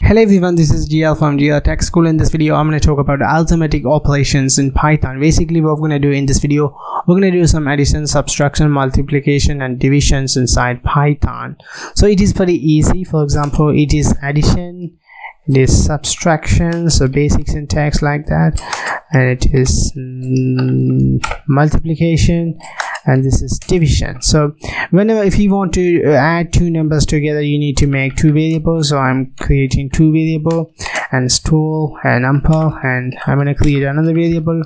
Hello everyone, this is GL from GL Tech School. In this video, I'm going to talk about arithmetic operations in Python. Basically, what we're going to do in this video, we're going to do some addition, subtraction, multiplication, and divisions inside Python. So it is pretty easy. For example, it is addition, it is subtraction, so basic syntax like that, and it is multiplication, and this is division. So whenever if you want to add two numbers together, you need to make two variables. So I'm creating two variables and store and number, and I'm going to create another variable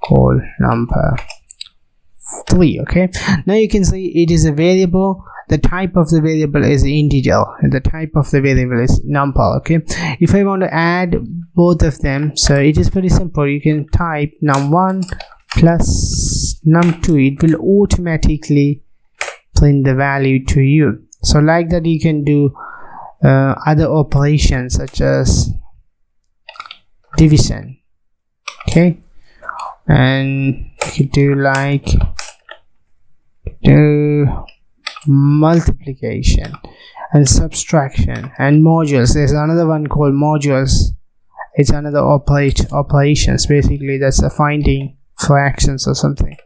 called number 3. Okay, now you can see it is a variable. The type of the variable is integer and the type of the variable is number. Okay, if I want to add both of them, so it is pretty simple. You can type num1 plus num2. It will automatically print the value to you. So like that, you can do other operations such as division. Okay, and you could do like multiplication and subtraction and modules. There's another one called modules. It's another operations. Basically, that's a finding fractions or something.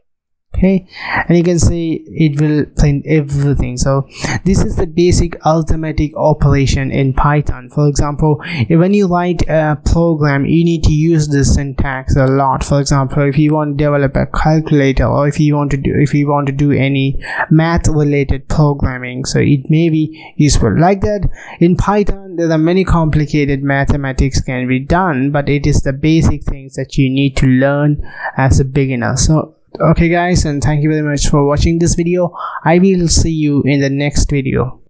Okay, and you can see it will print everything. So this is the basic arithmetic operation in Python. For example, when you write a program, you need to use this syntax a lot. For example, if you want to develop a calculator, or if you want to do any math related programming, so it may be useful. Like that, in Python there are many complicated mathematics can be done, but it is the basic things that you need to learn as a beginner. So okay guys, and thank you very much for watching this video. I will see you in the next video.